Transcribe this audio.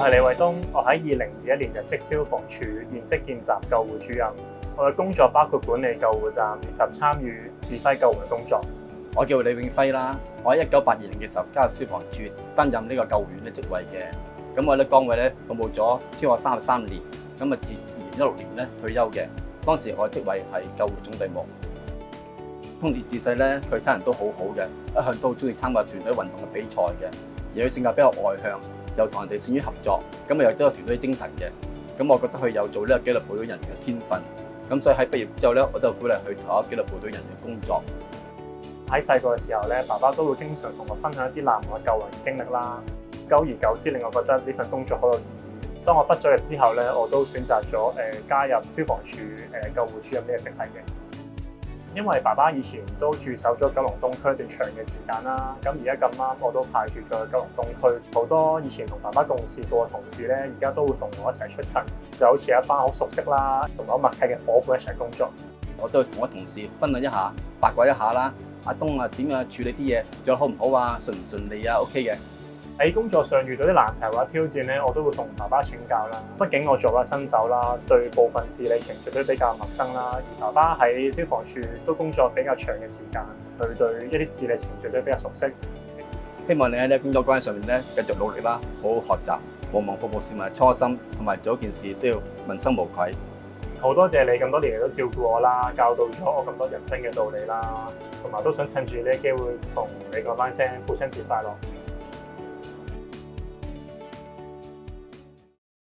我係李偉東，我喺2021年入職消防處現職見習救護主任。我嘅工作包括管理救護站以及參與指揮救援工作。我叫李永輝啦，我喺1982年嘅時候加入消防處，擔任呢個救護員嘅職位嘅。咁我喺崗位咧服務咗超過33年，咁啊自2016年咧退休嘅。當時我嘅職位係救護總隊務。通烈自細咧，佢睇人都好好嘅，一向都好中意參加團隊運動嘅比賽嘅。而佢性格比較外向，又同人哋善於合作，咁啊又都有團隊精神嘅。咁我覺得佢有做呢個紀律部隊人員嘅天分。咁所以喺畢業之後咧，我都鼓勵佢投入紀律部隊人員嘅工作。喺細個嘅時候咧，爸爸都會經常同我分享一啲難忘嘅救援經歷啦。久而久之，令我覺得呢份工作好有意義。當我畢咗業之後咧，我都選擇咗加入消防處救護主任呢個職系嘅。因為爸爸以前都駐守咗九龍東區一段長嘅時間啦，咁而家咁啱我都派駐咗去九龍東區，好多以前同爸爸共事過嘅同事咧，而家都會同我一齊出勤，就好似一班好熟悉啦，同埋好默契嘅伙伴一齊工作。我都會同我同事分享一下，八卦一下啦。阿東啊，點樣處理啲嘢，做得好唔好啊？順唔順利啊 ？OK 嘅。喺工作上遇到啲難題或者挑戰咧，我都會同爸爸請教啦。畢竟我作為新手啦，對部分治理程序都比較陌生啦。而爸爸喺消防處都工作比較長嘅時間，佢對一啲治理程序都比較熟悉。希望你喺呢工作關係上面咧，繼續努力啦，好好學習，無忘服務市民嘅初心，同埋做一件事都要問心無愧。好多謝你咁多年嚟都照顧我啦，教導咗我咁多人生嘅道理啦，同埋都想趁住呢個機會同你講返聲父親節快樂。